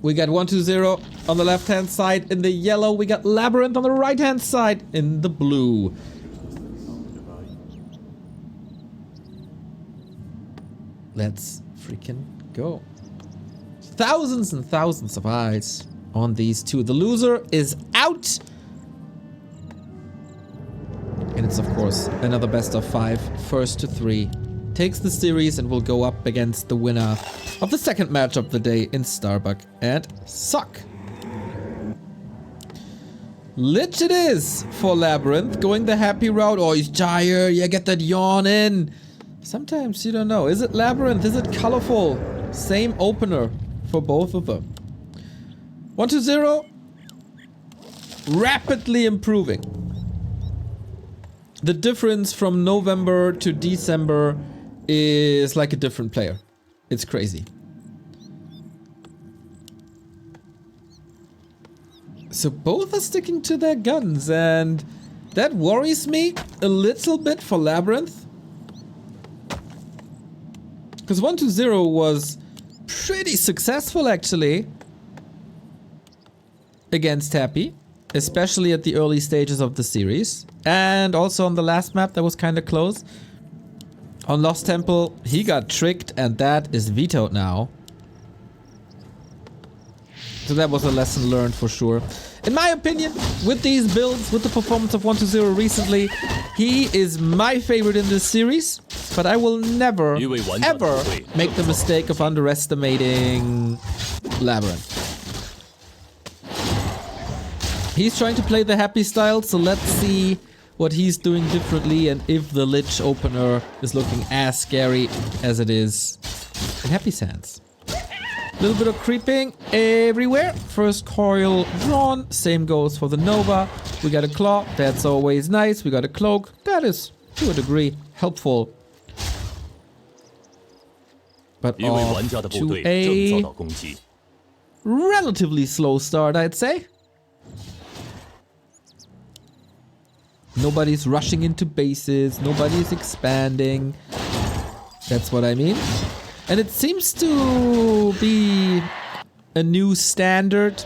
We got 1-2-0 on the left-hand side in the yellow. We got LabyRinth on the right-hand side in the blue. Let's freaking go. Thousands and thousands of eyes on these two. The loser is out. And it's, of course, another best of 5. First to 3. Takes the series and will go up against the winner of the second match of the day in Starbuck and Suck. Lich it is for LabyRinth, going the happy route. Oh, he's tired. Yeah, get that yawn in. Sometimes you don't know. Is it LabyRinth? Is it colorful? Same opener for both of them. 1-2-0. Rapidly improving. The difference from November to December is like a different player. It's crazy. So both are sticking to their guns, and that worries me a little bit for LabyRinth. Because 1-2-0 was pretty successful actually against Happy, especially at the early stages of the series. And also on the last map that was kind of close. On Lost Temple, he got tricked and that is vetoed now. So that was a lesson learned for sure. In my opinion, with these builds, with the performance of 1-2-0 recently, he is my favorite in this series. But I will never, ever make the mistake of underestimating LabyRinth. He's trying to play the Happy style, so let's see what he's doing differently and if the Lich opener is looking as scary as it is in Happy's hands. A little bit of creeping everywhere. First coil drawn. Same goes for the Nova. We got a claw. That's always nice. We got a cloak. That is, to a degree, helpful. But off to a relatively slow start, I'd say. Nobody's rushing into bases. Nobody's expanding. That's what I mean. And it seems to be a new standard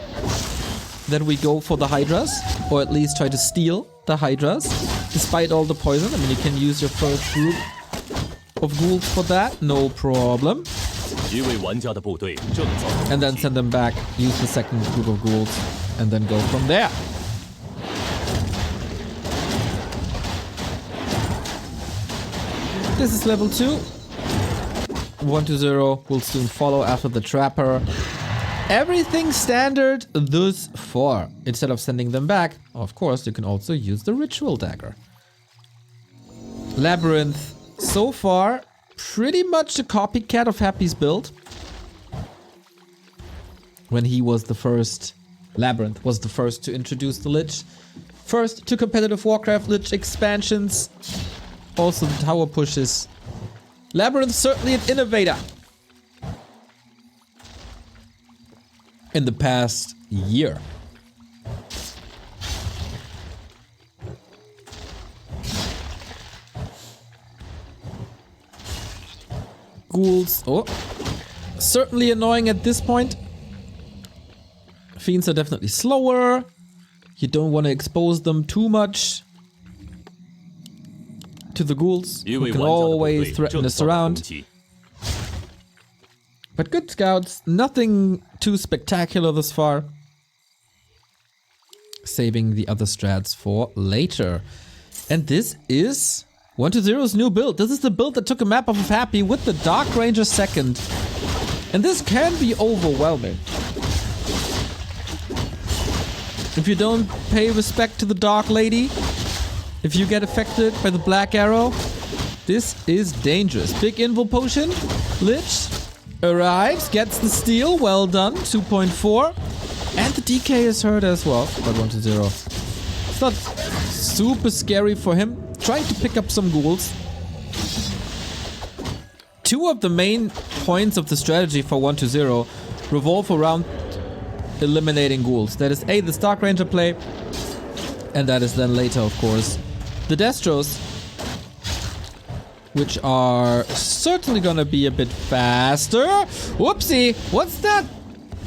that we go for the Hydras, or at least try to steal the Hydras, despite all the poison. I mean, you can use your first group of ghouls for that, no problem. And then send them back, use the second group of ghouls, and then go from there. This is level 2. 1-2-0 will soon follow after the Trapper. Everything standard thus far. Instead of sending them back, of course, you can also use the Ritual Dagger. LabyRinth, so far, pretty much a copycat of Happy's build. When he was the first, LabyRinth was the first to introduce the Lich. First to competitive Warcraft Lich expansions. Also the tower pushes. LabyRinth certainly an innovator. In the past year. Ghouls. Oh. Certainly annoying at this point. Fiends are definitely slower. You don't want to expose them too much to the ghouls, who can always threaten us around. But good scouts, nothing too spectacular thus far. Saving the other strats for later. And this is 1-2-0's new build. This is the build that took a map off of Happy with the Dark Ranger second. And this can be overwhelming. If you don't pay respect to the Dark Lady, if you get affected by the Black Arrow, this is dangerous. Big Invul Potion. Lich arrives, gets the steal. Well done. 2.4. And the DK is hurt as well. But 1-2-0. It's not super scary for him. Trying to pick up some ghouls. Two of the main points of the strategy for 1-2-0 revolve around eliminating ghouls. That is A, the Dark Ranger play. And that is then later, of course, the Destros, which are certainly gonna be a bit faster. Whoopsie! What's that?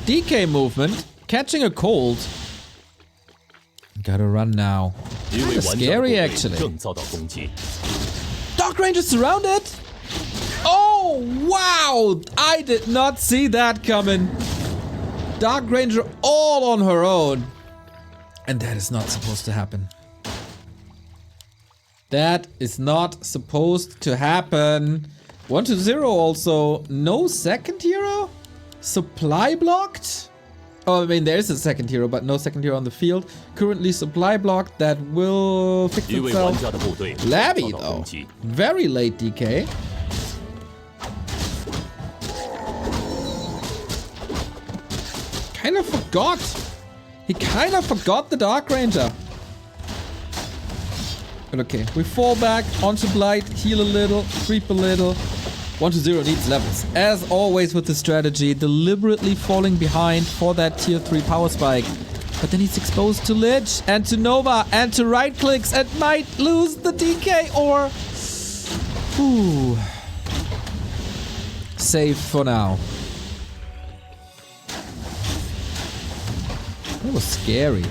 DK movement, catching a cold. Gotta run now. Kinda scary actually. Dark Ranger surrounded! Oh, wow! I did not see that coming. Dark Ranger all on her own. And that is not supposed to happen. That is not supposed to happen. 1-0 also. No second hero? Supply blocked? Oh, I mean, there's a second hero, but no second hero on the field. Currently supply blocked. That will fix itself. Labby, though. Very late DK. Kind of forgot. He kind of forgot the Dark Ranger. But okay, we fall back onto Blight, heal a little, creep a little. 1-0 needs levels. As always with the strategy, deliberately falling behind for that tier 3 power spike. But then he's exposed to Lich and to Nova and to right clicks and might lose the DK or... Ooh. Safe for now. That was scary.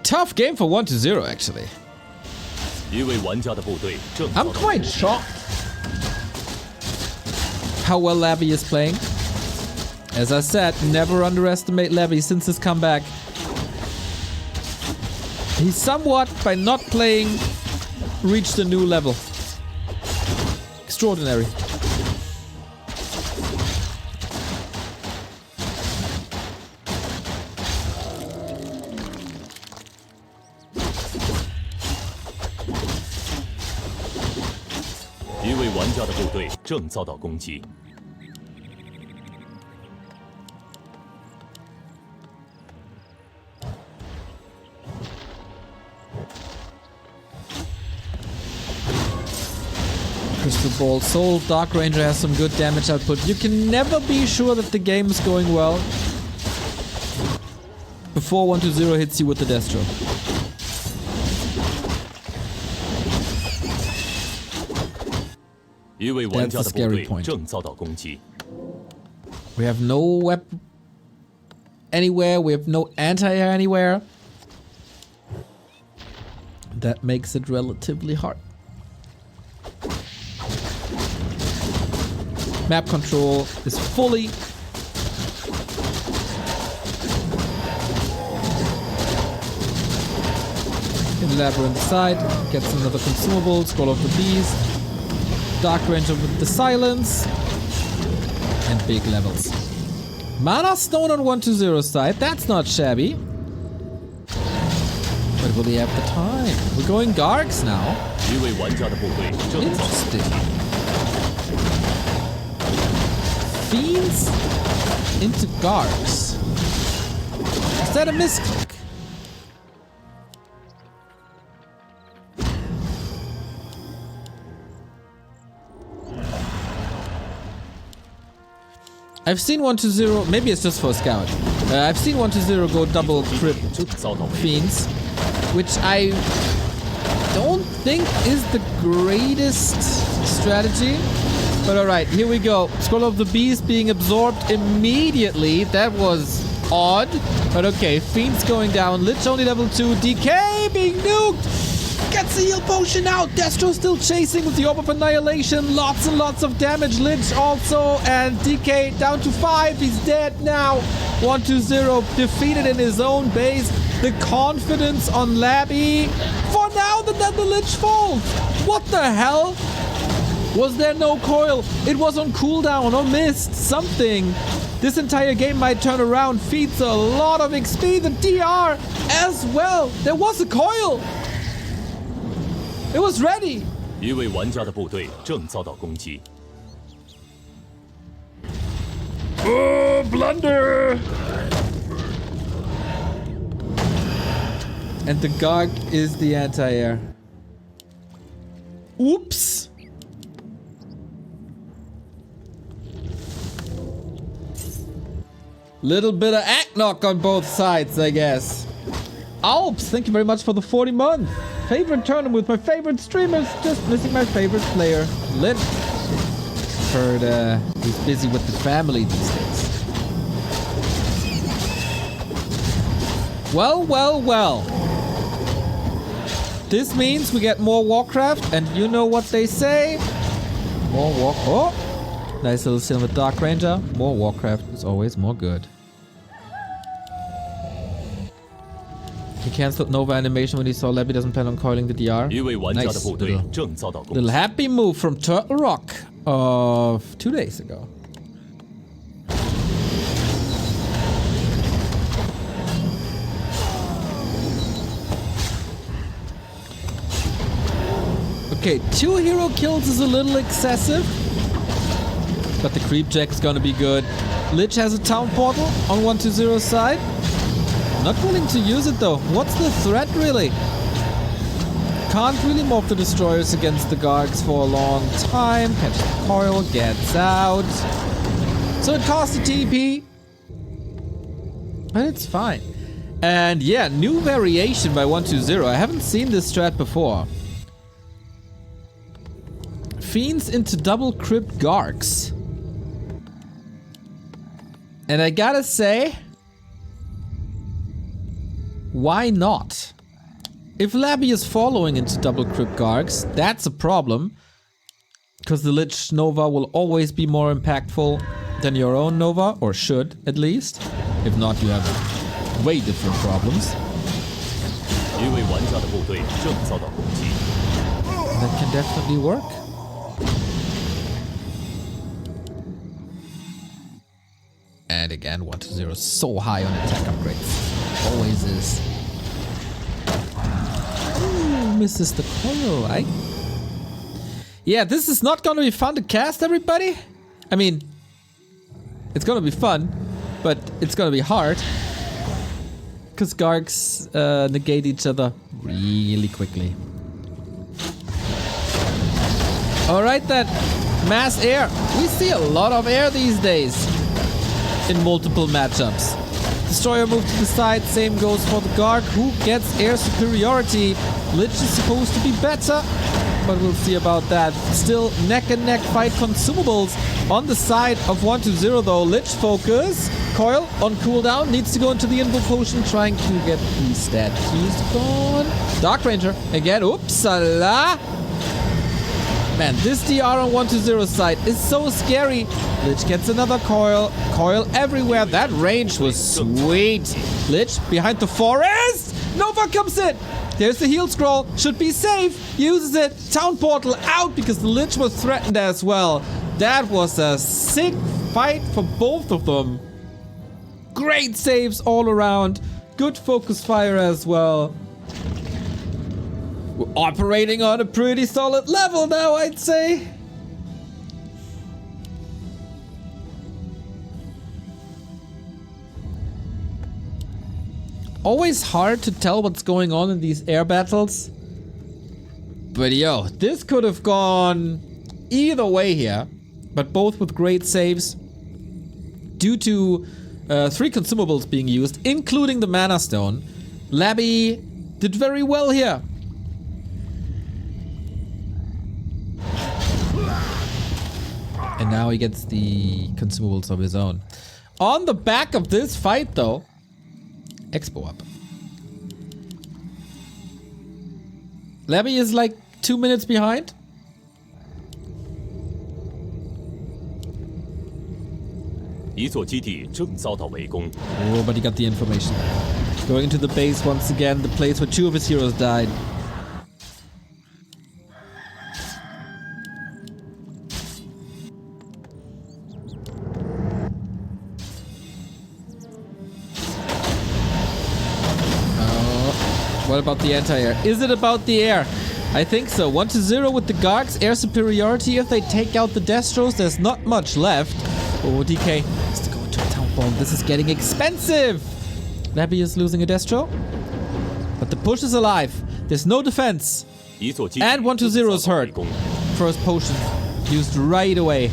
Tough game for 1-0 actually. I'm quite shocked how well Labby is playing. As I said, never underestimate Labby since his comeback. He's somewhat, by not playing, reached a new level. Extraordinary. Crystal Ball Soul, Dark Ranger has some good damage output. You can never be sure that the game is going well before 1-0 hits you with the Destro. That's the scary point. We have no weapon anywhere. We have no anti-air anywhere. That makes it relatively hard. Map control is fully. In LabyRinth side, gets another consumable, Scroll of the Beast. Dark Ranger with the silence. And big levels. Mana Stone on 1-0 side, that's not shabby. But will he have the time? We're going Gargs now. Interesting. Fiends into Gargs. Is that a misclick? I've seen 1-0, maybe it's just for Scout. I've seen 1-0 go double crit Fiends, which I don't think is the greatest strategy. But alright, here we go. Scroll of the Beast being absorbed immediately. That was odd. But okay, Fiends going down. Lich only level 2. DK being nuked. Gets the heal potion out. Destro still chasing with the Orb of Annihilation. Lots and lots of damage. Lich also. And DK down to 5. He's dead now. 1-0 defeated in his own base. The confidence on Labby. For now, then the Lich falls. What the hell? Was there no coil? It was on cooldown or missed something. This entire game might turn around. Feeds a lot of XP. The DR as well. There was a coil. It was ready. Oh, blunder. And the Garg is the anti-air. Oops. Little bit of act knock on both sides, I guess. Alps, thank you very much for the 40 month. Favorite tournament with my favorite streamers, just missing my favorite player, Lit. Heard he's busy with the family these days. Well, well, well. This means we get more Warcraft, and you know what they say? More Oh! Nice little Silver Dark Ranger. More Warcraft is always more good. He cancelled Nova animation when he saw Labby doesn't plan on coiling the DR. Nice. Little happy move from Turtle Rock of 2 days ago. Okay, 2 hero kills is a little excessive, but the creep jack is gonna be good. Lich has a town portal on 120's side. Not willing to use it though. What's the threat really? Can't really morph the destroyers against the Gargs for a long time. Catches the coil, gets out. So it costs a TP. But it's fine. And yeah, new variation by 120. I haven't seen this strat before. Fiends into double crypt Gargs. And I gotta say, why not? If Labby is following into double crypt Gargs, that's a problem. Because the Lich Nova will always be more impactful than your own Nova, or should at least. If not, you have way different problems. That can definitely work. And again, 120 is so high on attack upgrades. Always is. Ooh, misses the coil, right? Yeah, this is not gonna be fun to cast, everybody. I mean, it's gonna be fun, but it's gonna be hard. Because Gargs negate each other really quickly. Alright then, mass air. We see a lot of air these days in multiple matchups. Destroyer move to the side, same goes for the Garg, who gets air superiority. Lich is supposed to be better, but we'll see about that. Still neck and neck fight. Consumables on the side of 120 though. Lich focus. Coil on cooldown, needs to go into the invo potion, trying to get the stat. He's gone. Dark Ranger again. Oopsala. Man, this DR on 120's side is so scary. Lich gets another coil. Coil everywhere. That range was sweet. Lich behind the forest. Nova comes in. There's the heal scroll. Should be safe. Uses it. Town portal out because the Lich was threatened as well. That was a sick fight for both of them. Great saves all around. Good focus fire as well. We're operating on a pretty solid level now, I'd say. Always hard to tell what's going on in these air battles. But yo, this could have gone either way here. But both with great saves. Due to 3 consumables being used, including the Mana Stone. Labby did very well here. And now he gets the consumables of his own. On the back of this fight though, Expo up. Labby is like 2 minutes behind. Oh, but he got the information. Going into the base once again, the place where 2 of his heroes died. What about the anti-air? Is it about the air? I think so. 120 with the Gargs, air superiority. If they take out the Destros, there's not much left. Oh, DK has to go into a town bomb. This is getting expensive. Labby is losing a Destro. But the push is alive. There's no defense. And 120 is hurt. First potion used right away.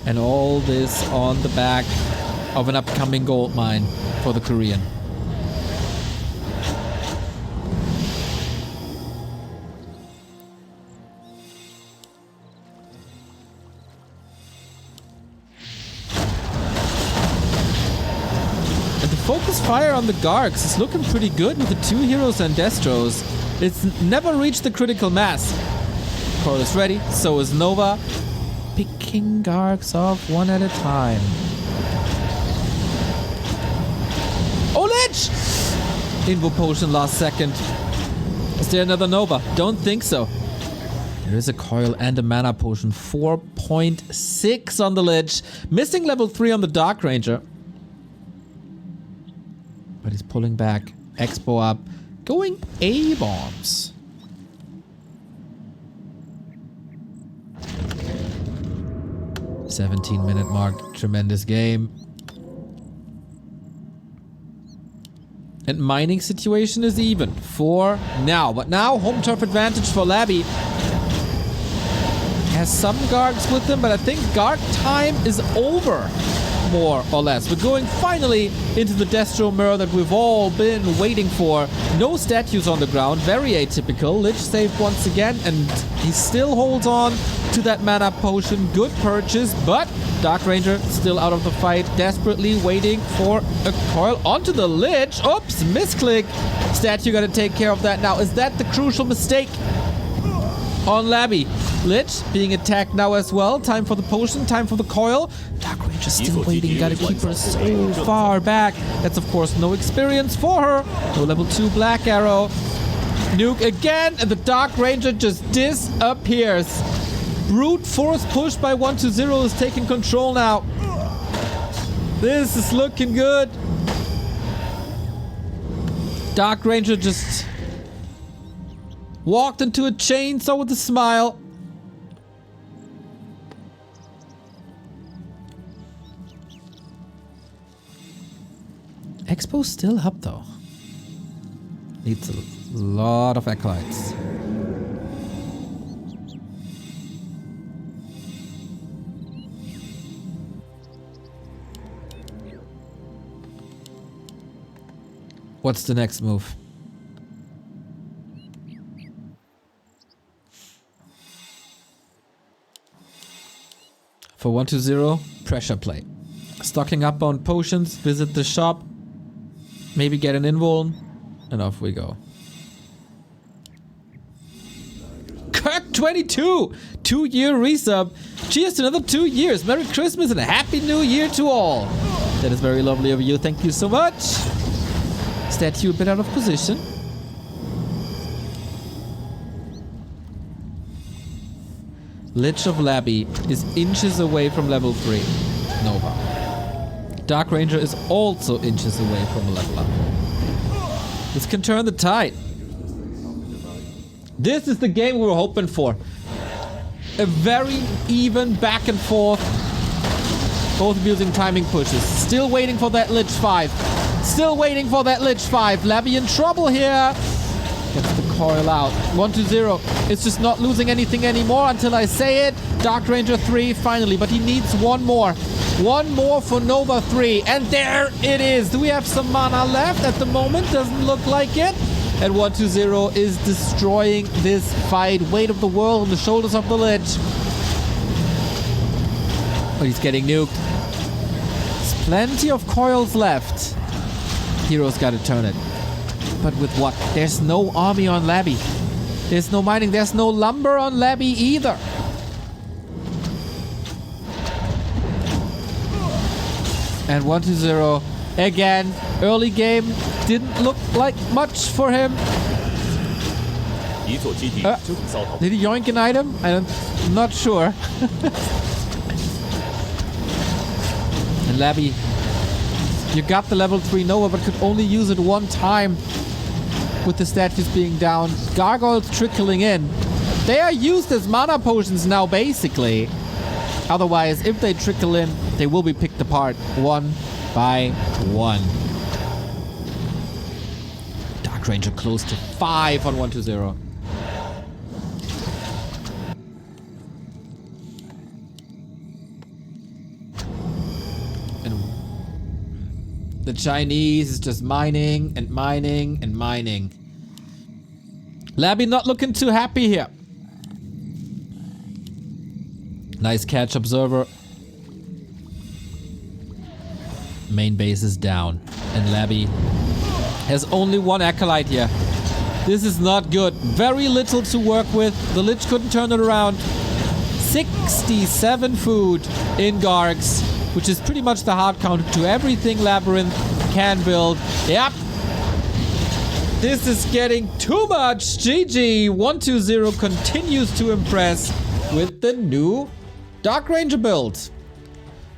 And all this on the back of an upcoming gold mine for the Korean. focus fire on the Gargs is looking pretty good with the 2 heroes and Destros. It's never reached the critical mass. Coil is ready, so is Nova. Picking Gargs off one at a time. Oh, Lich! Invo potion last second. Is there another Nova? Don't think so. There is a Coil and a mana potion. 4.6 on the Lich. Missing level 3 on the Dark Ranger. But he's pulling back. Expo up. Going A-bombs. $17-minute mark. Tremendous game. And mining situation is even for now. But now home turf advantage for Labby. Has some Gargs with him, but I think Garg time is over. More or less. We're going finally into the Destro mirror that we've all been waiting for. No statues on the ground. Very atypical. Lich saved once again, and he still holds on to that mana potion. Good purchase, but Dark Ranger still out of the fight. Desperately waiting for a coil onto the Lich. Oops, misclick. Statue gotta take care of that now. Is that the crucial mistake on Labby? Lich being attacked now as well. Time for the potion, time for the coil. Dark Ranger still waiting, gotta keep her so far back. That's of course no experience for her. No level 2 Black Arrow. Nuke again, and the Dark Ranger just disappears. Brute force push by 120 is taking control now. This is looking good. Dark Ranger just walked into a chainsaw with a smile. Expo's still up though. Needs a lot of acolytes. What's the next move? For 120, pressure play. Stocking up on potions, visit the shop, maybe get an invuln, and off we go. Kirk 22! 2-year resub. Cheers to another 2 years. Merry Christmas and a Happy New Year to all. That is very lovely of you. Thank you so much. Statue a bit out of position. Lich of Labby is inches away from level 3. Nova. Dark Ranger is also inches away from a level up. This can turn the tide. This is the game we were hoping for. A very even back and forth. Both abusing timing pushes. Still waiting for that Lich 5. Still waiting for that Lich 5. Labby in trouble here. Gets the coil out. 120. It's just not losing anything anymore until I say it. Dark Ranger 3 finally, but he needs one more. One more for Nova 3. And there it is. Do we have some mana left at the moment? Doesn't look like it. And 120 is destroying this fight. Weight of the world on the shoulders of the Lich. But he's getting nuked. There's plenty of coils left. Hero's gotta turn it. But with what? There's no army on Labby. There's no mining. There's no lumber on Labby either. And 120 again. Early game didn't look like much for him. Did he yoink an item? I'm not sure. And Labby, you got the level 3 Nova, but could only use it one time with the statues being down. Gargoyles trickling in. They are used as mana potions now, basically. Otherwise, if they trickle in, they will be picked apart one by one. Dark Ranger close to 5 on 120. The Chinese is just mining and mining and mining. Labby not looking too happy here. Nice catch, Observer. main base is down. And Labby has only one Acolyte here. This is not good. Very little to work with. The Lich couldn't turn it around. 67 food in Gargs, which is pretty much the hard counter to everything LabyRinth can build. Yep. This is getting too much. GG. 120 continues to impress with the new Dark Ranger build. Is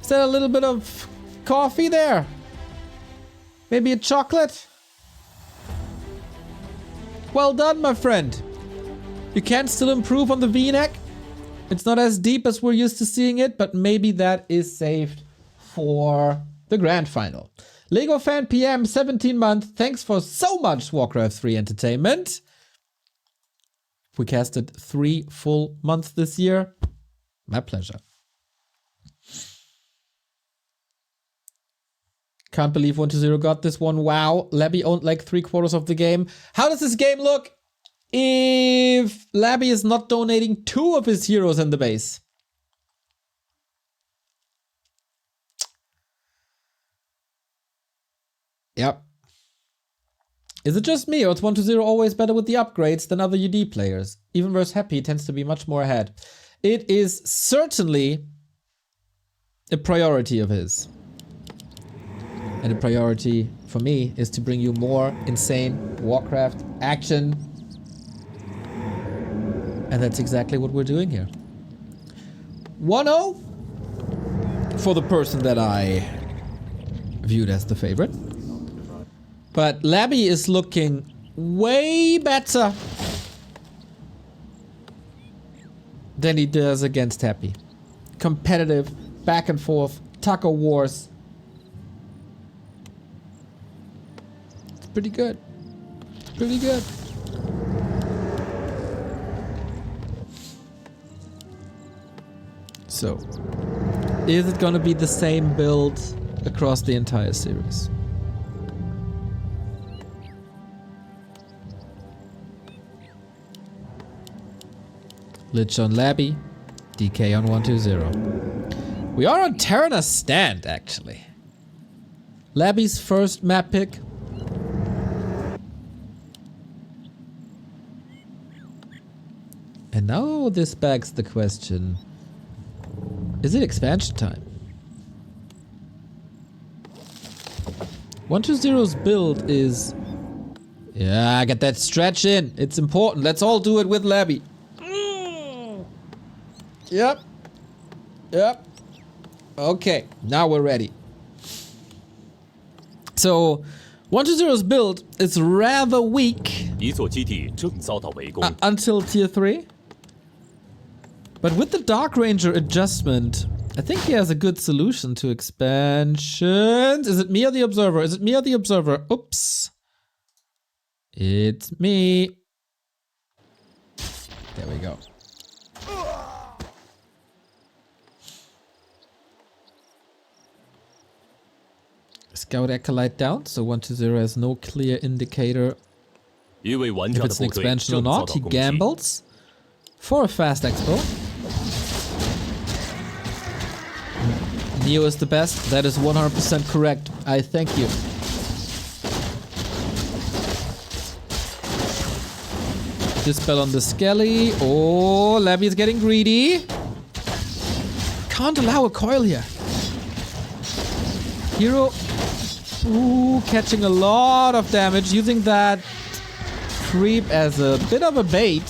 that a little bit of coffee there? Maybe a chocolate? Well done, my friend. You can still improve on the V-neck. It's not as deep as we're used to seeing it, but maybe that is saved for the grand final. Lego Fan PM, 17 month. Thanks for so much, Warcraft 3 Entertainment. We casted 3 full months this year. My pleasure. Can't believe 120 got this one. Wow. Labby owned like 3/4 of the game. How does this game look if Labby is not donating 2 of his heroes in the base? Yep. Is it just me, or is 120 always better with the upgrades than other UD players? Even versus Happy tends to be much more ahead. It is certainly a priority of his. And a priority for me is to bring you more insane Warcraft action. And that's exactly what we're doing here. 1-0 for the person that I viewed as the favorite. But Labby is looking way better than he does against Happy. Competitive, back and forth, Tucker Wars. It's pretty good. Pretty good. So, is it gonna be the same build across the entire series? Lich on Labby, DK on 120. We are on Terra's stand, actually. Labby's first map pick. And now this begs the question, is it expansion time? 120's build is... Yeah, get that stretch in. It's important. Let's all do it with Labby. Yep. Yep. Okay, now we're ready. So, 120's build is rather weak until tier 3. But with the Dark Ranger adjustment, I think he has a good solution to expansions. Is it me or the Observer? Is it me or the Observer? Oops. It's me. There we go. Scout Acolyte down, so 120 has no clear indicator if it's an expansion or not. He gambles for a fast expo. Neo is the best. That is 100% correct. I thank you. Dispel on the Skelly. Oh, Labby is getting greedy. Can't allow a coil here. Hero. Ooh, catching a lot of damage, using that creep as a bit of a bait.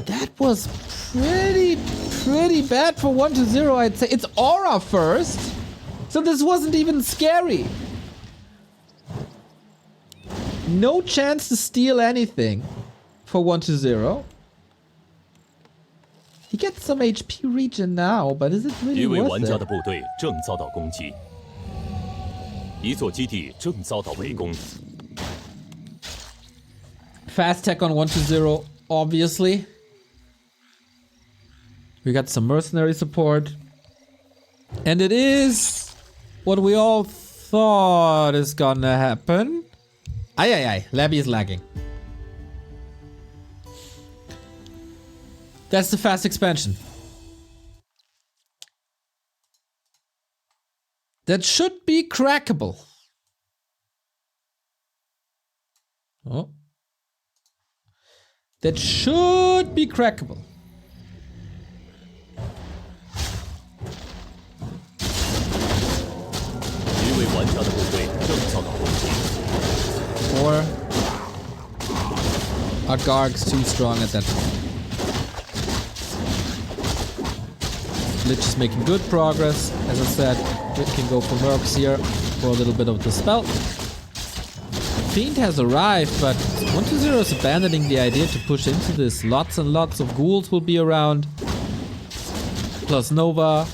That was pretty bad for 120, I'd say. It's aura first, so this wasn't even scary. No chance to steal anything for 120. He gets some HP regen now, but is it really worth it? Fast tech on 120, obviously. We got some mercenary support. And it is what we all thought is gonna happen. Aye. Labby is lagging. That's the fast expansion. That should be crackable. Oh. That should be crackable. Or are Garg's too strong at that point? Lich is making good progress. As I said, we can go for Mercs here for a little bit of the spell. Fiend has arrived, but 120 is abandoning the idea to push into this. Lots and lots of ghouls will be around. Plus Nova.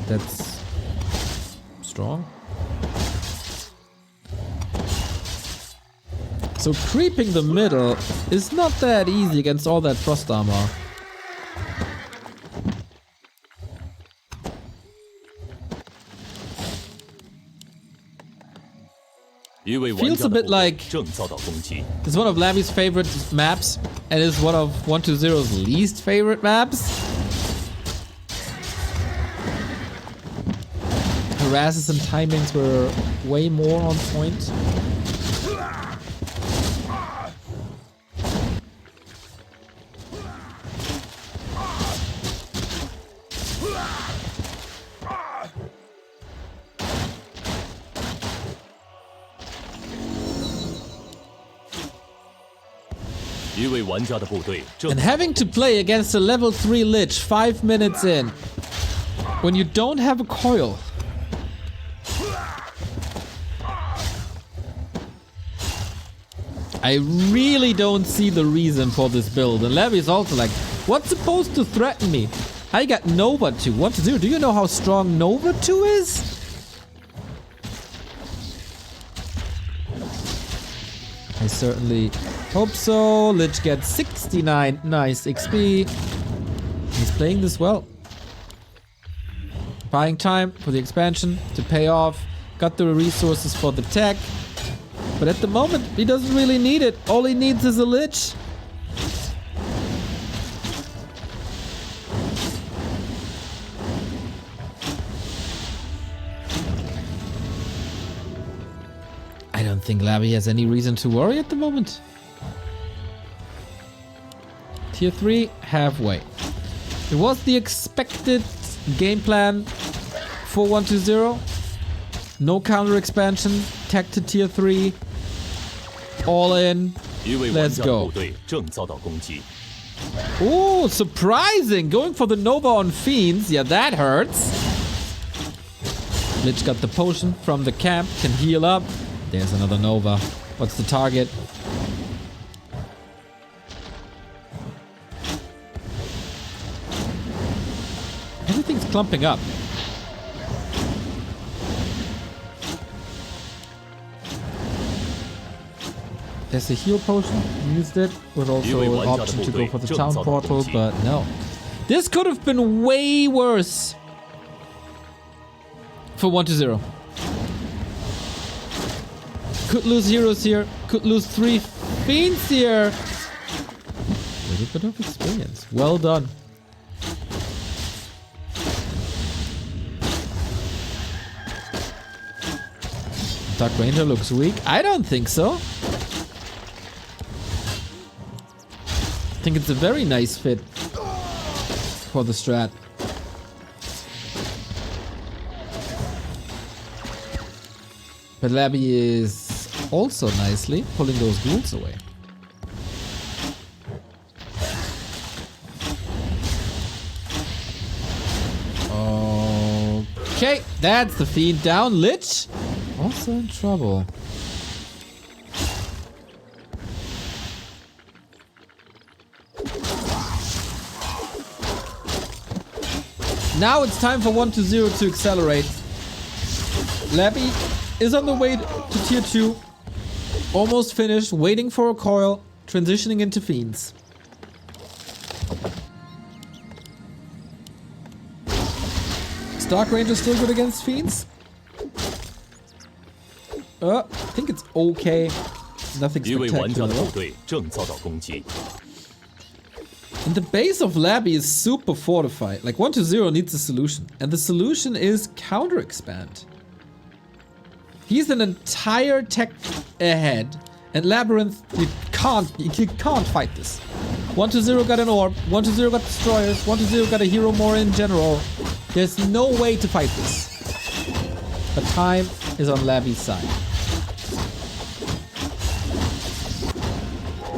That's strong. So creeping the middle is not that easy against all that frost armor. Feels a bit like it's one of Labby's favorite maps and is one of 120's least favorite maps. Harasses and timings were way more on point. And having to play against a level 3 Lich 5 minutes in, when you don't have a coil. I really don't see the reason for this build. And Labby is also like, what's supposed to threaten me? I got Nova 2. 120, do you know how strong Nova 2 is? I certainly hope so. Lich gets 69 nice XP. He's playing this well. Buying time for the expansion to pay off. Got the resources for the tech. But at the moment, he doesn't really need it. All he needs is a Lich. I don't think Labby has any reason to worry at the moment. Tier 3, halfway. It was the expected game plan for 120. No counter expansion, tech to tier 3. All in. Let's go. Oh, surprising! Going for the Nova on Fiends. Yeah, that hurts. Lich got the potion from the camp, can heal up. There's another Nova. What's the target? Everything's clumping up. There's a heal potion. Used it. With also an option to go for the town portal, but no. This could have been way worse for 120. Could lose heroes here. Could lose 3 fiends here. A little bit of experience. Well done. Dark Ranger looks weak. I don't think so. I think it's a very nice fit for the strat. But Labby is also nicely pulling those ghouls away. Okay, that's the fiend down. Lich also in trouble. Now it's time for 120 to accelerate. Labby is on the way to tier 2. Almost finished, waiting for a coil, transitioning into fiends. Dark Ranger still good against fiends? I think it's okay. Nothing spectacular. And the base of Labby is super fortified. Like 120 needs a solution. And the solution is counter expand. He's an entire tech ahead. And LabyRinth, you can't fight this. 1-0 got an orb, 1-0 got destroyers, 1-0 got a hero more in general. There's no way to fight this. But time is on Laby's side.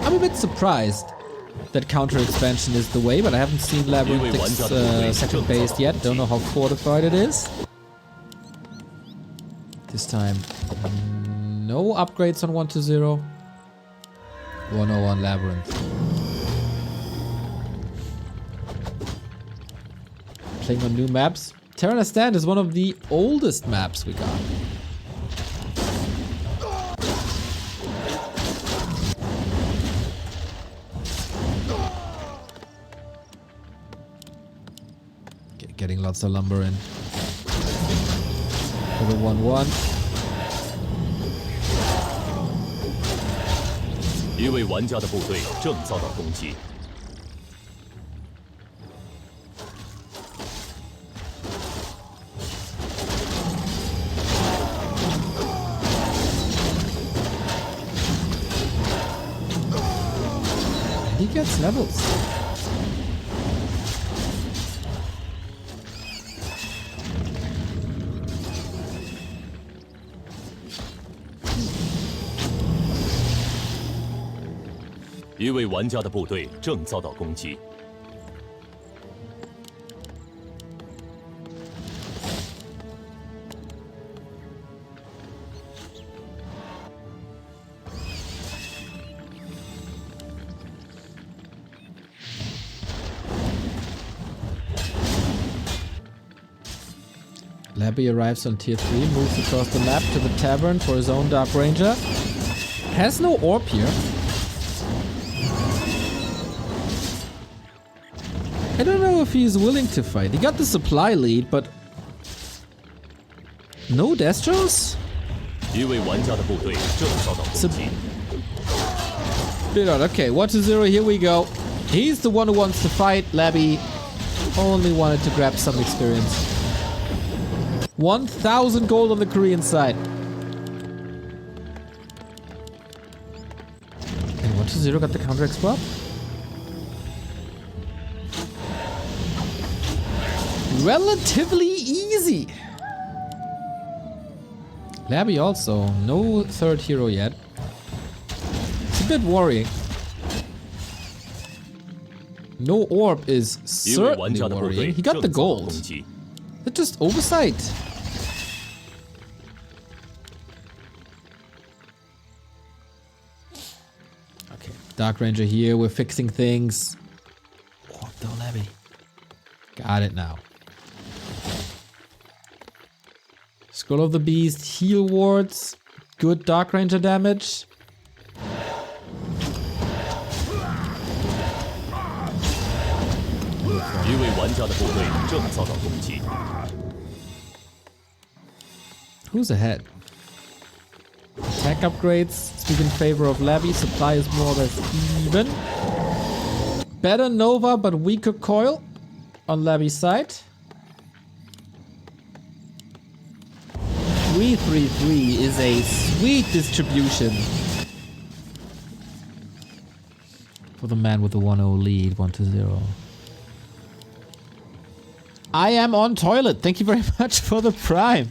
I'm a bit surprised that counter expansion is the way, but I haven't seen LabyRinth's second base yet. Don't know how fortified it is. This time, no upgrades on 1-0. 1-0 on LabyRinth. Playing on new maps. Terran Stand is one of the oldest maps we got. Getting lots of lumber in. For the 1-1. 一位玩家的部队正遭到攻击。 He gets levels.一位玩家的部队正遭到攻击。 Labby arrives on tier 3, moves across the map to the tavern for his own Dark Ranger. Has no orb here. I don't know if he's willing to fight. He got the supply lead, but no Destros? 一位玩家的部队正遭到攻击。 Bit odd. Okay, 1-0, here we go. He's the one who wants to fight. Labby only wanted to grab some experience. 1,000 gold on the Korean side. And 1-0 got the counter expo. Relatively easy. Labby also. No third hero yet. It's a bit worrying. No orb is certainly worrying. He got the gold. That's just oversight. Okay, Dark Ranger here. We're fixing things. Oh, no, Labby. Got it now. Scroll of the Beast, heal wards, good Dark Ranger damage. Who's ahead? Attack upgrades speak in favor of Labby. Supply is more or less even. Better Nova, but weaker Coil on Labby's side. 3-3-3 is a sweet distribution for the man with the 1-0 lead, 1-0. I am on toilet. Thank you very much for the prime.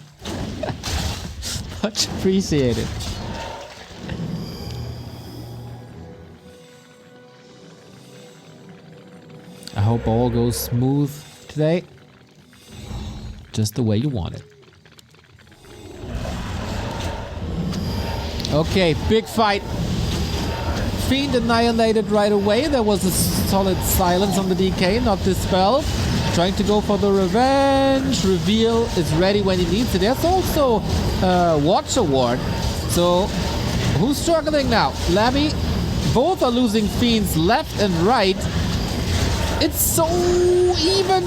Much appreciated. I hope all goes smooth today. Just the way you want it. Okay, big fight. Fiend annihilated right away. There was a solid silence on the DK, not dispelled. Trying to go for the revenge. Reveal is ready when he needs it. There's also Watch Award. So, who's struggling now? Labby. Both are losing Fiends left and right. It's so even.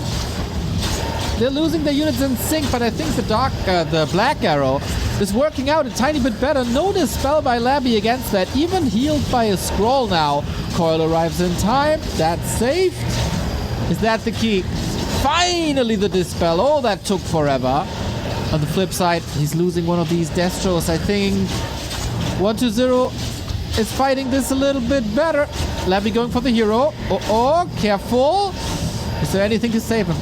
They're losing their units in sync, but I think the Black Arrow is working out a tiny bit better. No dispel by Labby against that. Even healed by a scroll now. Coil arrives in time. That's saved. Is that the key? Finally the dispel. Oh, that took forever. On the flip side, he's losing one of these Destros. I think 120 is fighting this a little bit better. Labby going for the hero. Oh, careful. Is there anything to save him?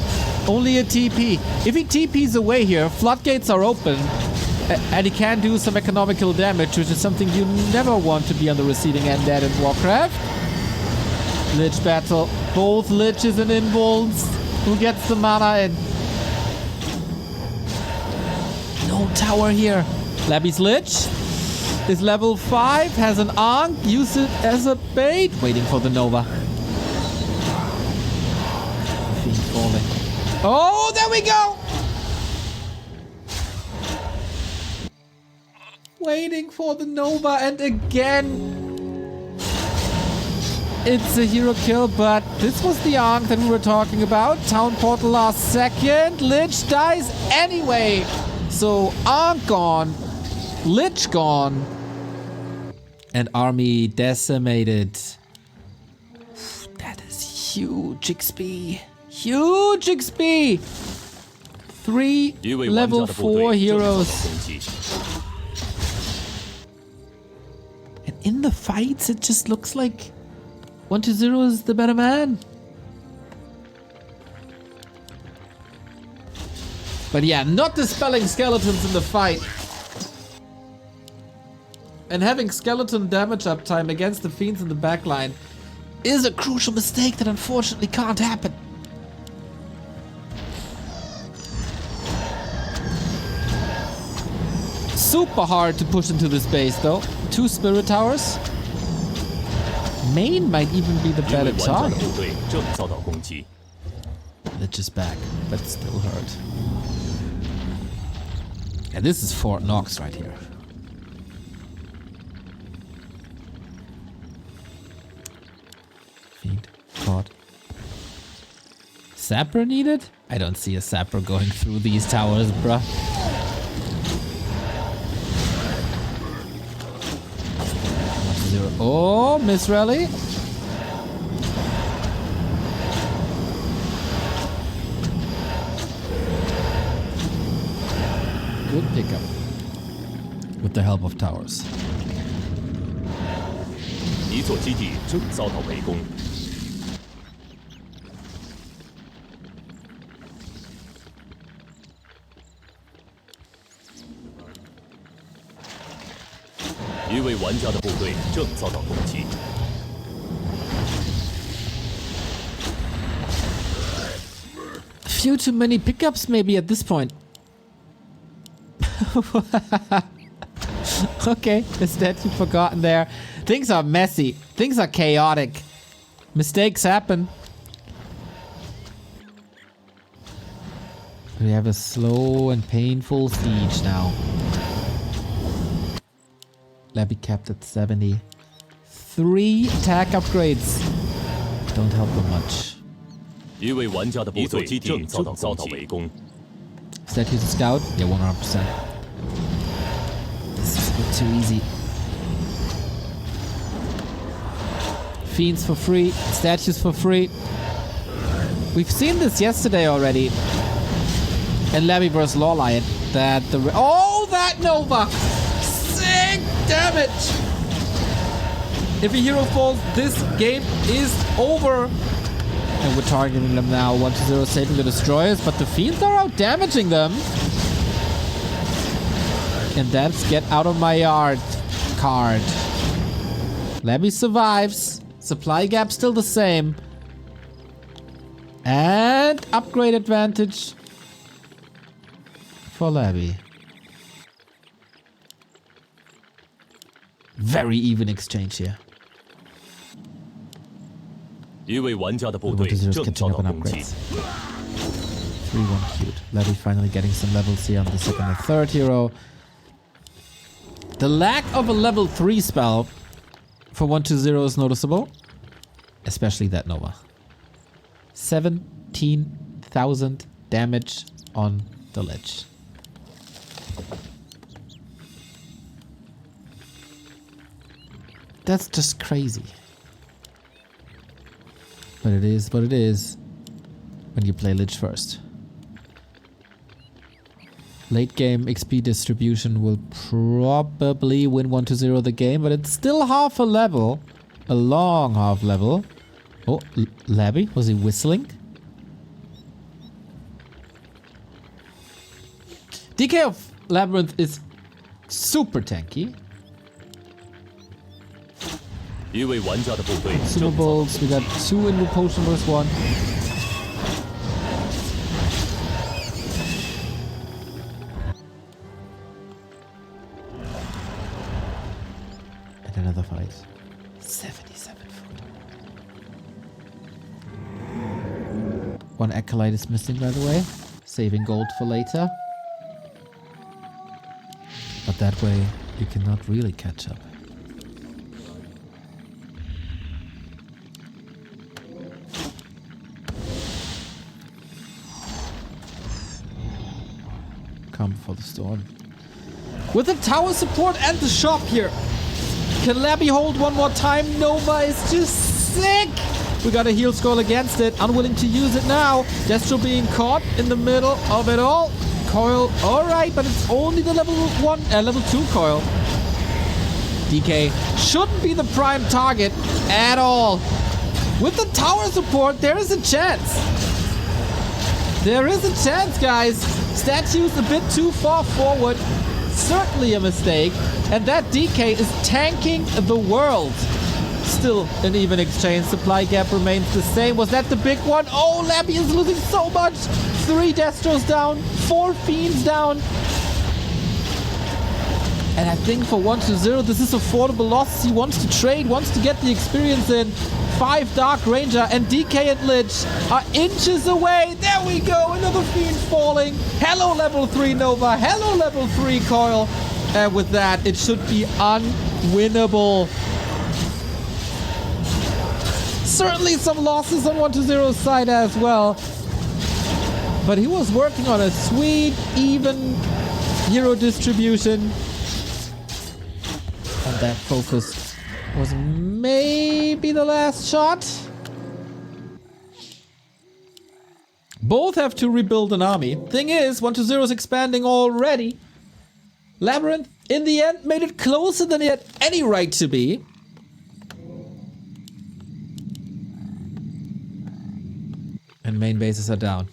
Only a TP. If he TPs away here, floodgates are open. And he can do some economical damage, which is something you never want to be on the receiving end at in Warcraft. Lich battle. Both Liches and Invulns. Who gets the mana in? No tower here. Labby's Lich is level 5, has an Ankh, use it as a bait. Waiting for the Nova. Fiend falling. Oh, there we go! Waiting for the Nova, and again it's a hero kill, but this was the Ankh that we were talking about. Town portal last second. Lich dies anyway. So Ankh gone, Lich gone, and army decimated. That is huge XP. Huge XP. 3 level 4 heroes. And in the fights, it just looks like 120 is the better man. But yeah, not dispelling skeletons in the fight. And having skeleton damage uptime against the fiends in the backline is a crucial mistake that unfortunately can't happen. Super hard to push into this base though. 2 spirit towers. Main might even be the better target. Lich is back, but still hurt. And this is Fort Knox right here. Feed, caught. Sapper needed? I don't see a Sapper going through these towers, bruh. Oh, miss rally. Good pickup. With the help of towers. 一座基地正遭到围攻。一位玩家的部队正遭到攻击。Few too many pickups maybe at this point. Okay, is that too forgotten there? Things are messy. Things are chaotic. Mistakes happen. We have a slow and painful siege now. Labby capped at 70. 3 attack upgrades. Don't help them much. 一位玩家的部队正遭到围攻。Is that he's a scout? Yeah, 100%. This is a bit too easy. Fiends for free, statues for free. We've seen this yesterday already. In Labby vs. Lawlion. That the... Oh, that Nova! Sick damage! If a hero falls, this game is over. And we're targeting them now. 120 saving the destroyers, but the fiends are out damaging them. And that's get out of my yard card. Labby survives. Supply gap still the same. And upgrade advantage for Labby. Very even exchange here. 一位玩家的部队正遭到攻击。 3-1 cute. Labby finally getting some levels here on the second and third hero. The lack of a level 3 spell for 120 is noticeable. Especially that Nova. 17,000 damage on the Lich. That's just crazy. But it is what it is when you play Lich first. Late game XP distribution will probably win 1-0 the game, but it's still half a level. A long half level. Oh, Labby? Was he whistling? DK of LabyRinth is super tanky. 一位玩家的部队正遭 Consumables, we got 2 Invo Potion versus 1. And another fight. 77 foot. 1 Acolyte is missing, by the way. Saving gold for later. But that way, you cannot really catch up. Come for the storm. With the tower support and the shop here. Can Labby hold one more time? Nova is just sick. We got a heal scroll against it. Unwilling to use it now. Destro being caught in the middle of it all. Coil, alright, but it's only the level 2 coil. DK shouldn't be the prime target at all. With the tower support, there is a chance. There is a chance, guys. Statue's a bit too far forward. Certainly a mistake. And that DK is tanking the world. Still an even exchange. Supply gap remains the same. Was that the big one? Oh, Labby is losing so much. 3 Destros down. 4 Fiends down. And I think for 1-0, this is affordable loss. He wants to trade, wants to get the experience in. 5 Dark Ranger and DK and Lich are inches away. There we go. Another Fiend falling. Hello, level 3 Nova. Hello, level 3 Coil. And with that, it should be unwinnable. Certainly some losses on 1-0's side as well. But he was working on a sweet, even hero distribution. And that focus was maybe the last shot. Both have to rebuild an army. Thing is, 1-0 is expanding already. LabyRinth, in the end, made it closer than he had any right to be. And main bases are down.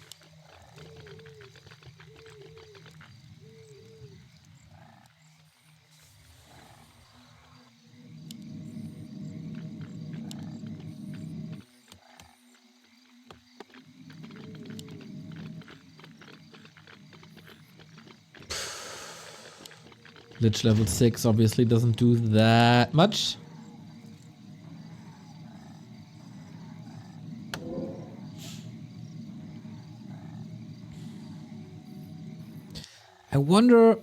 Lich level 6 obviously doesn't do that much. I wonder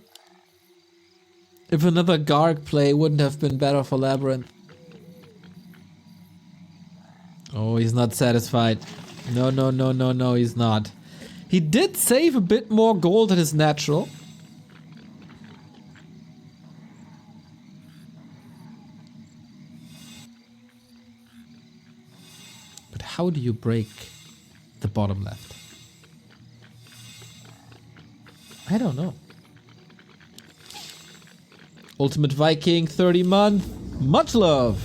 if another Garg play wouldn't have been better for LabyRinth. Oh, he's not satisfied. No, no, no, no, no, he's not. He did save a bit more gold than his natural. But how do you break the bottom left? I don't know. Ultimate Viking, 30 month. Much love.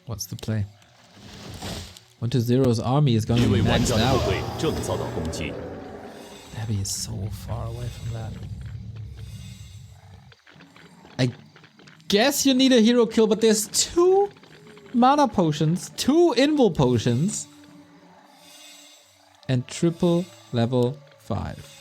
What's the play? 1-0's army is going to be maxed out. Labby is so far away from that. I guess you need a hero kill, but there's 2 mana potions, 2 invul potions, and triple level 5.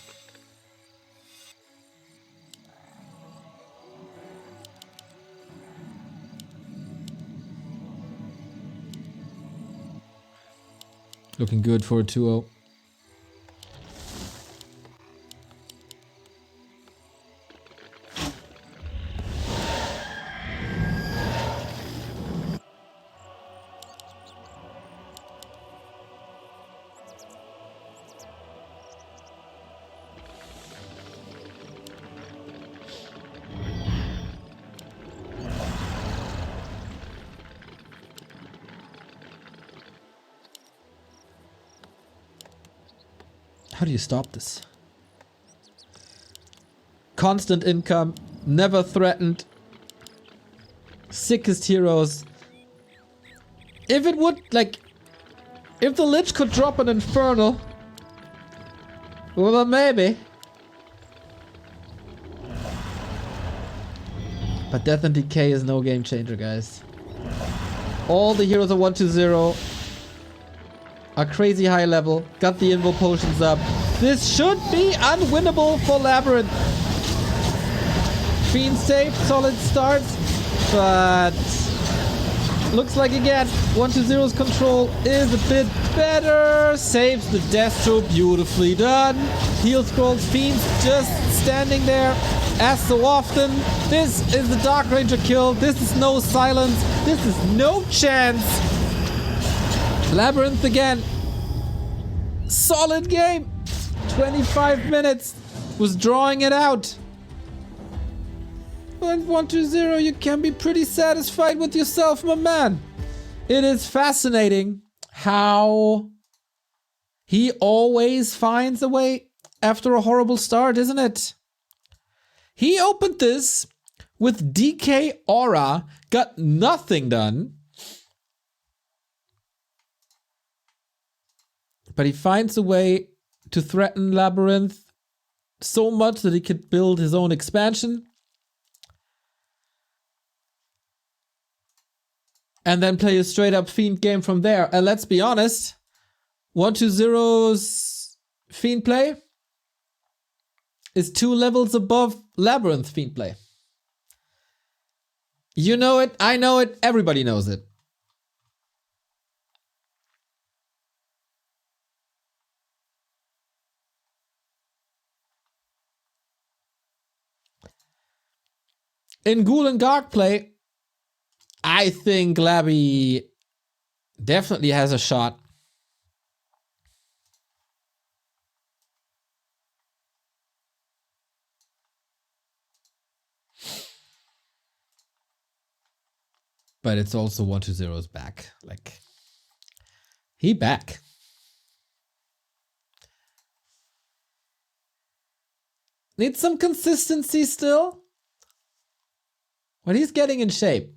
Looking good for a 2-0. How do you stop this? Constant income, never threatened. Sickest heroes. If it would, like... If the Lich could drop an Infernal... Well, then maybe. But Death and Decay is no game changer, guys. All the heroes are 1-2-0. Are crazy high level. Got the Invo potions up. This should be unwinnable for LabyRinth. Fiend safe, solid starts. But... Looks like again, 1-2-0's control is a bit better. Saves the Destro, beautifully done. Heal scrolls, Fiends just standing there as so often. This is the Dark Ranger kill. This is no silence. This is no chance. LabyRinth again. Solid game. 25 minutes. Was drawing it out. But 1-2-0, you can be pretty satisfied with yourself, my man. It is fascinating how he always finds a way after a horrible start, isn't it? He opened this with DK Aura, got nothing done. But he finds a way to threaten LabyRinth so much that he could build his own expansion. And then play a straight up Fiend game from there. And let's be honest, 1-2-0's Fiend play is 2 levels above LabyRinth Fiend play. You know it, I know it, everybody knows it. In Ghoul and Garg play, I think Labby definitely has a shot. But it's also 1-2-0's back. Like, he back. Needs some consistency still. But he's getting in shape.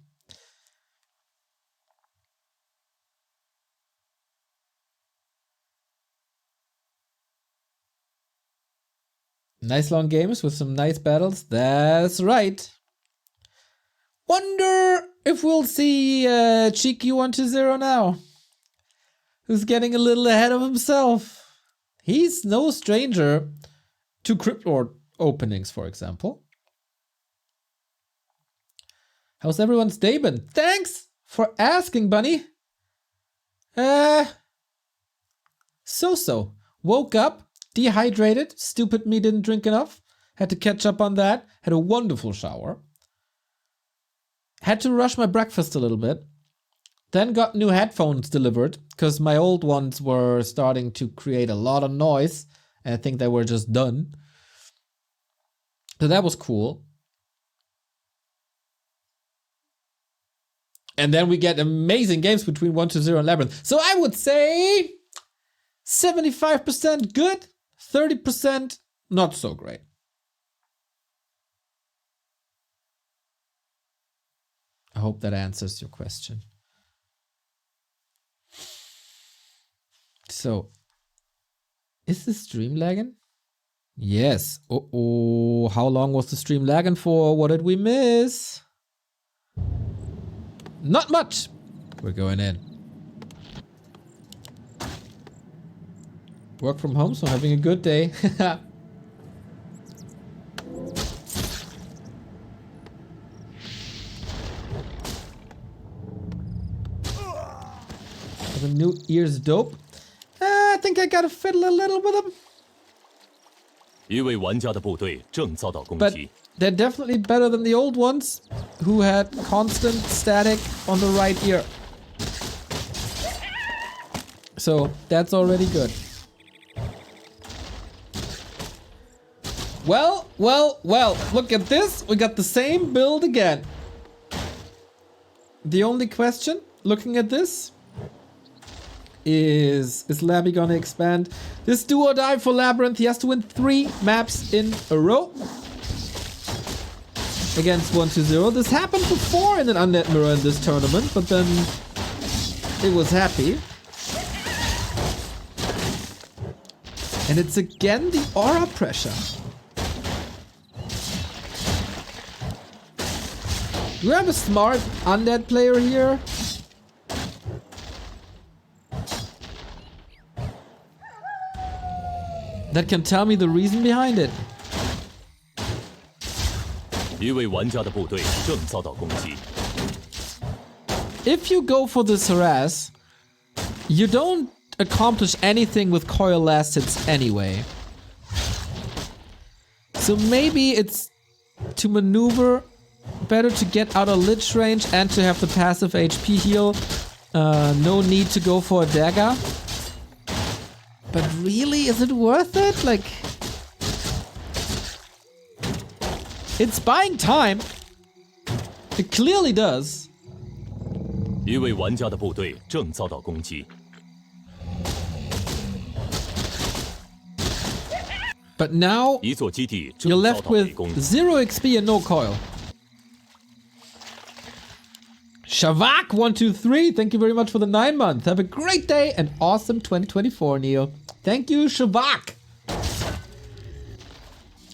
Nice long games with some nice battles. That's right. Wonder if we'll see Cheeky 1-2-0 now. Who's getting a little ahead of himself. He's no stranger to Crypt Lord openings, for example. How's everyone's day been? Thanks for asking, Bunny. So. Woke up. Dehydrated, stupid me didn't drink enough. Had to catch up on that. Had a wonderful shower. Had to rush my breakfast a little bit. Then got new headphones delivered because my old ones were starting to create a lot of noise. And I think they were just done. So that was cool. And then we get amazing games between 1-2-0 and LabyRinth. So I would say 75% good. 30% not so great. I hope that answers your question. So, is the stream lagging? Yes. Uh-oh. How long was the stream lagging for? What did we miss? Not much. We're going in. Work from home, so I'm having a good day. Have a new Eer's dope. I think I gotta fiddle a little with them. 一位玩家的部队正遭到攻 But 击。 they're definitely better than the old ones, who had constant static on the right ear. So that's already good. Well, look at this. We got the same build again. The only question, looking at this, Is Labby gonna expand? This do or die for LabyRinth. He has to win 3 maps in a row against 1-2-0. This happened before in an Undead Mirror in this tournament, but then it was happy. And it's again the aura pressure. Do we have a smart Undead player here? That can tell me the reason behind it. 一位玩家的部队正遭到攻击。 If you go for this harass, you don't accomplish anything with coil last hits anyway. So maybe it's to maneuver better to get out of lich range and to have the passive HP heal. No need to go for a dagger. But really, is it worth it? Like, it's buying time. It clearly does. 一位玩家的部队正遭到攻击。 But now 一座基地正 you're 遭 left 到围 with 攻。 0 XP and no coil. Shavak123, thank you very much for the 9 month. Have a great day and awesome 2024, Neo. Thank you, Shavak.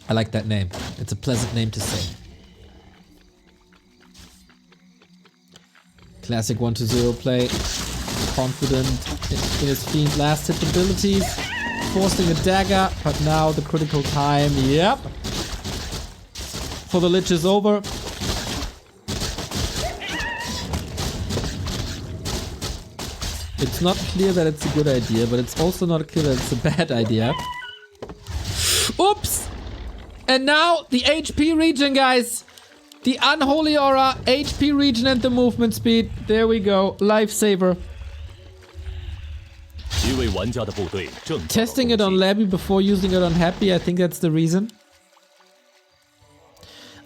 I like that name. It's a pleasant name to say. Classic 1-0 play. Confident in his Fiend last hit abilities. Forcing a dagger, but now the critical time. Yep. For the Lich is over. It's not clear that it's a good idea, but it's also not clear that it's a bad idea. Oops! And now the HP regen, guys. The Unholy Aura, HP regen and the movement speed. There we go. Lifesaver. 一位玩家的部队正遭到攻击。 Testing it on Labby before using it on Happy, I think that's the reason.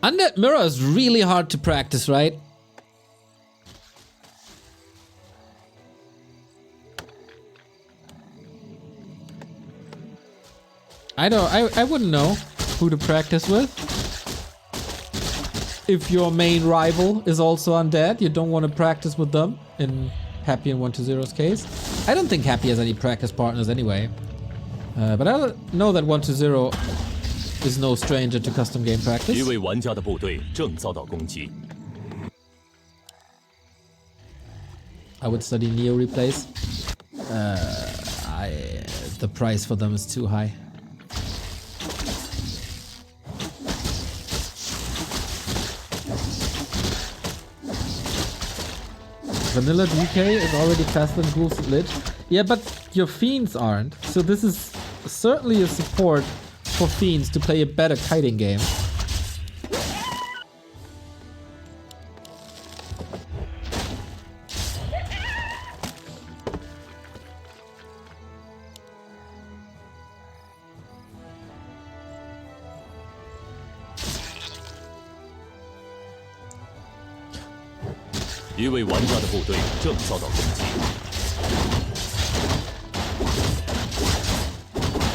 Undead Mirror is really hard to practice, right? I wouldn't know who to practice with. If your main rival is also undead, you don't want to practice with them in Happy and 1-0's case. I don't think Happy has any practice partners anyway. But I know that 1-0 is no stranger to custom game practice. 一位玩家的部队正遭到攻击。 I would study Neo replays. The price for them is too high. Vanilla DK is already faster than Ghouls and Lich. Yeah, but your Fiends aren't. So this is certainly a support for Fiends to play a better kiting game.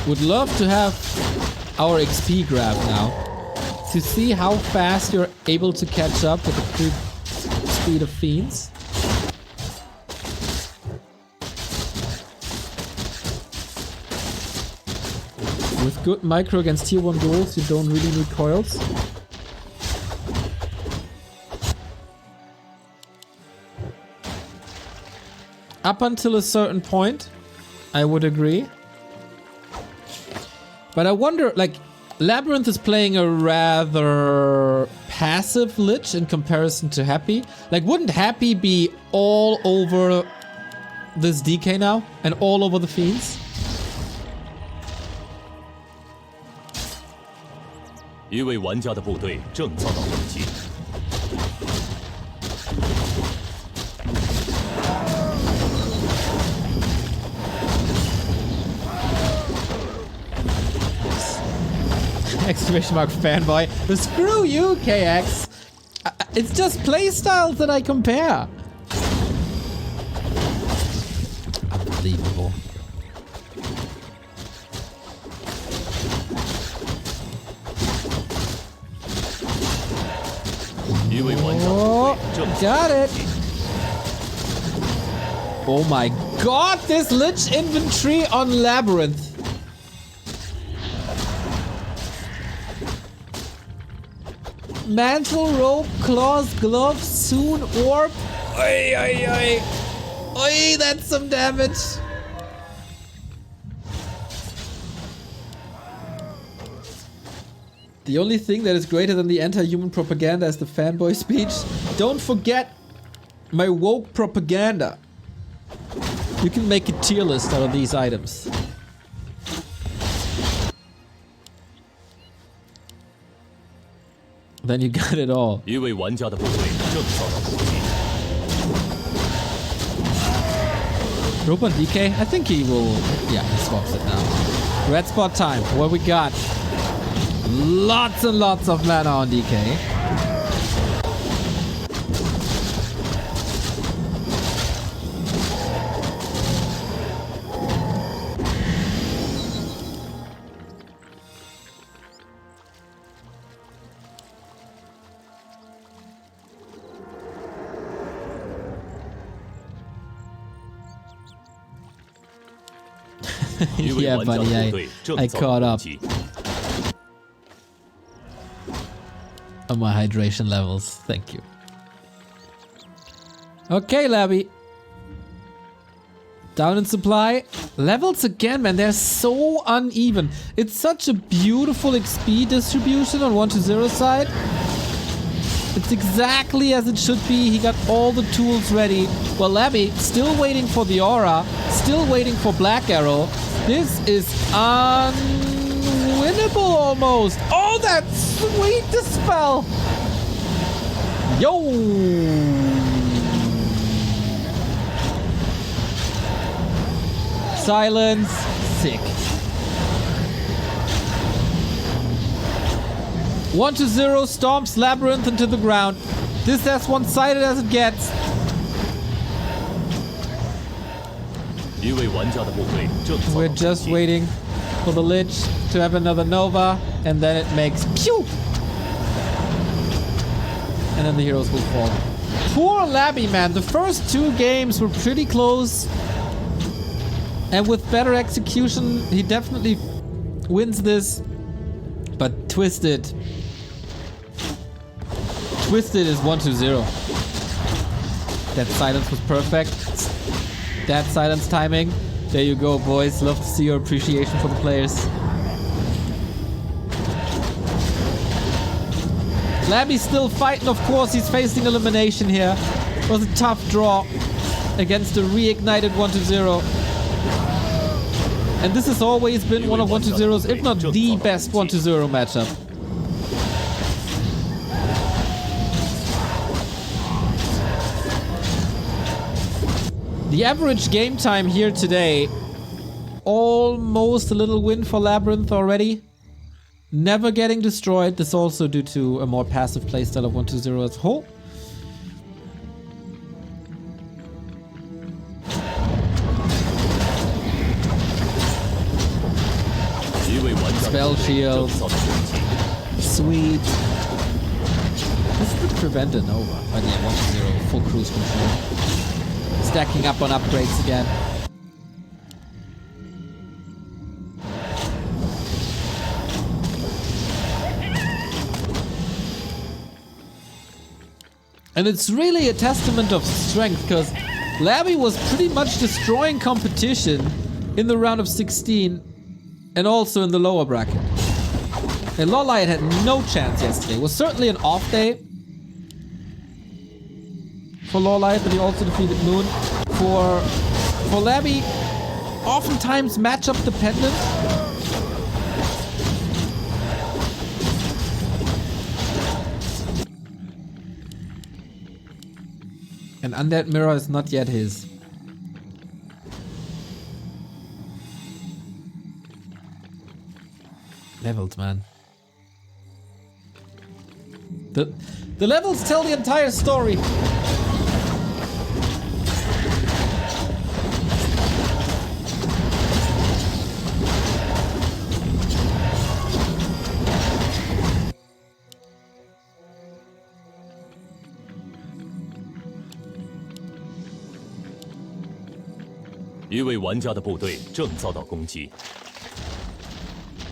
Would love to have our XP graph now to see how fast you're able to catch up with the creep speed of Fiends. With good micro against tier 1 goals, you don't really need coils. Up until a certain point, I would agree. But I wonder, like, LabyRinth is playing a rather passive Lich in comparison to Happy. Like, wouldn't Happy be all over this DK now? And all over the Fiends? Exclamation mark fanboy. But screw you, KX. It's just playstyles that I compare. Unbelievable. Oh, got it. Oh my god, this Lich infantry on Labyrinth. Mantle, rope, claws, gloves, soon, orb. Oi, oi, oi. Oi, that's some damage. The only thing that is greater than the anti-human propaganda is the fanboy speech. Don't forget my woke propaganda. You can make a tier list out of these items. Then you got it all. 一位玩家的部队正遭到攻击。 Rope on DK? I think he will... Yeah, he swaps it now. Red spot time. What we got? Lots and lots of mana on DK. Yeah, buddy, I caught up on my hydration levels. Thank you. Okay, Labby. Down in supply. Levels again, man. They're so uneven. It's such a beautiful XP distribution on 1-0 side. It's exactly as it should be. He got all the tools ready. Well, Labby, still waiting for the aura. Still waiting for Black Arrow. This is unwinnable almost. Oh, that sweet dispel. Yo. Silence. Sick. 1-0 stomps Labyrinth into the ground. This is as one-sided as it gets. We're just waiting for the Lich to have another Nova, and then it makes pew! And then the heroes will fall. Poor Labby, man. The first two games were pretty close. And with better execution, he definitely wins this. But Twisted... Twisted is 1-0. That silence was perfect. That silence timing. There you go, boys. Love to see your appreciation for the players. Labby's still fighting, of course. He's facing elimination here. It was a tough draw against a reignited 1-0. And this has always been one of 1-0's, if not the best 1-0 matchup. The average game time here today, almost a little win for Labyrinth already. Never getting destroyed. This also due to a more passive playstyle of 1-0 as a whole. Spell shield. Sweet. This could prevent a Nova. But yeah, 1-0, full cruise control. Stacking up on upgrades again. And it's really a testament of strength, because Labby was pretty much destroying competition in the round of 16 and also in the lower bracket. And Lolite had no chance yesterday. It was certainly an off day for Lolite, but he also defeated Moon. For Labby, oftentimes matchup dependent. And Undead Mirror is not yet his. Levels, man. The levels tell the entire story. 一位玩家的部队正遭到攻击。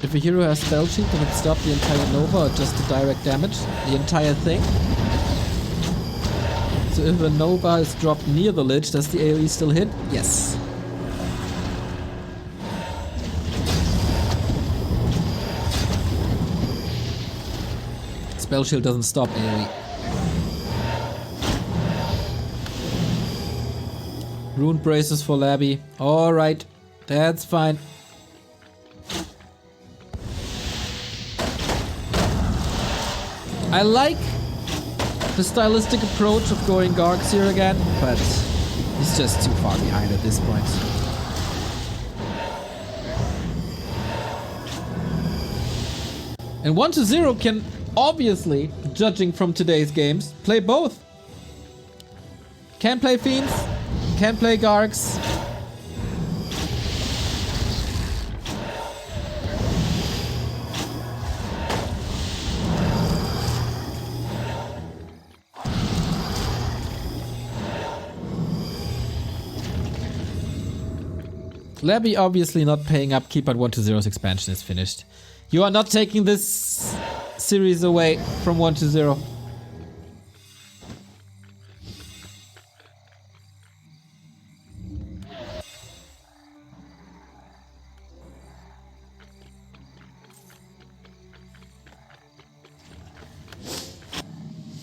If a hero has spell shield, then it stop the entire Nova or just the direct damage? The entire thing? So if a Nova is dropped near the Lich, does the AoE still hit? Yes. Spell shield doesn't stop AoE. Rune braces for Labby. Alright, that's fine. I like the stylistic approach of going Gargs here again, but he's just too far behind at this point. And 1-0 can obviously, judging from today's games, play both. Can play Fiends, can play Gargs. Labby obviously not paying upkeep, but 1-0's expansion is finished. You are not taking this series away from 1-0.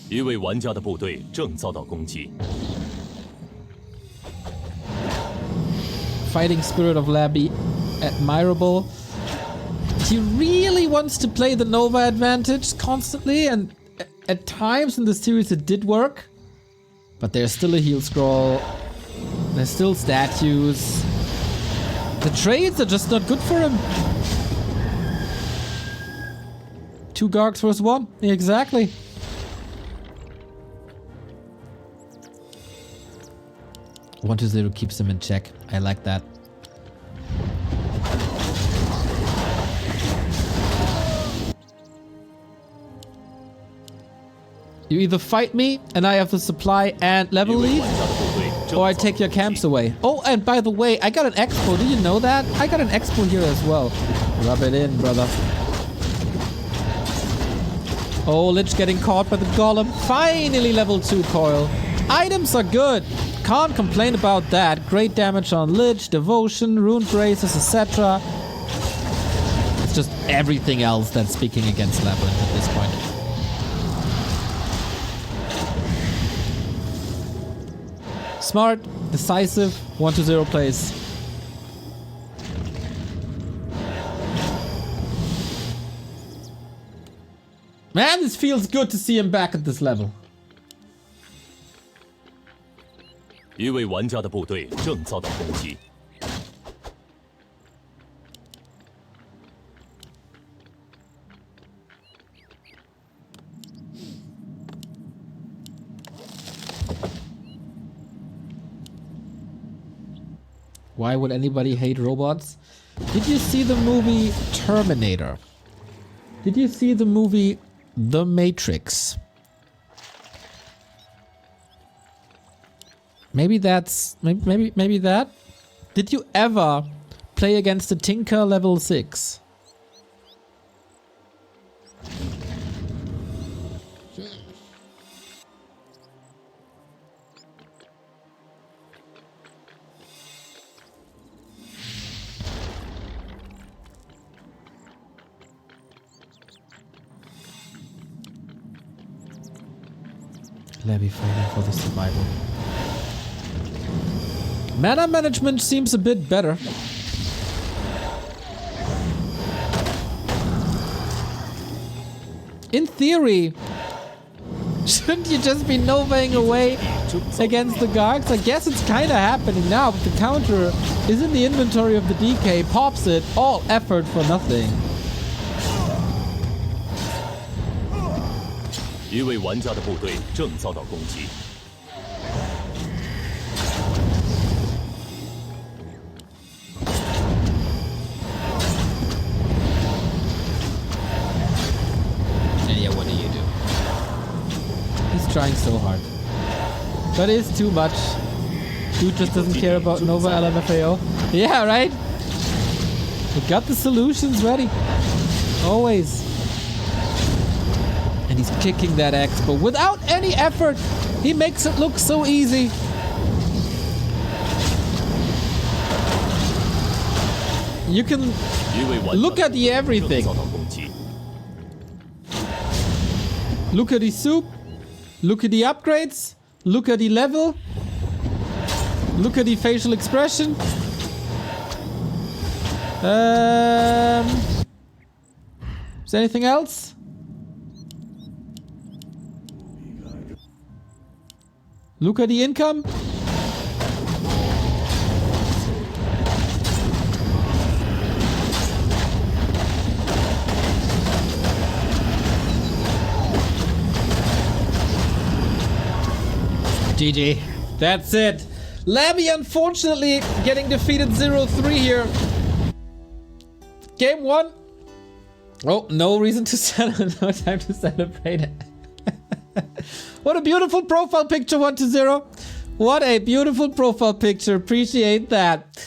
一位玩家的部队正遭到攻击。 Fighting spirit of Labby, admirable. He really wants to play the Nova advantage constantly, and at times in the series it did work. But there's still a heal scroll. There's still statues. The trades are just not good for him. 2 Gargs versus 1. Exactly. One to 0 keeps him in check. I like that. You either fight me and I have the supply and level lead, or I take your camps away. Oh, and by the way, I got an expo. Did you know that? I got an expo here as well. Rub it in, brother. Oh, Lich getting caught by the golem. Finally level 2 coil. Items are good. Can't complain about that. Great damage on Lich, Devotion, Rune Braces, etc. It's just everything else that's speaking against LabyRinth at this point. Smart, decisive, 1-0 plays. Man, this feels good to see him back at this level. 一位玩家的部队正遭到攻击。 Why would anybody hate robots? Did you see the movie Terminator? Did you see the movie The Matrix? Maybe that's... Maybe that? Did you ever play against the Tinker level 6? Labby fighting for the survival. Mana management seems a bit better. In theory, shouldn't you just be novaing away against the Gargs? I guess it's kinda happening now, but the counter is in the inventory of the DK, pops it, all effort for nothing. 一位玩家的部队正遭到攻击。 Trying so hard, but it's too much. Dude just doesn't care about Nova LMFAO. Yeah, right? We got the solutions ready. Always. And he's kicking that X, but without any effort. He makes it look so easy. You can look at the everything. Look at the soup. Look at the upgrades. Look at the level. Look at the facial expression. Is there anything else? Look at the income. GG. That's it. Labby unfortunately getting defeated 0-3 here. Game 1. Oh, no reason to celebrate. No time to celebrate. What a beautiful profile picture, 1-0. What a beautiful profile picture. Appreciate that.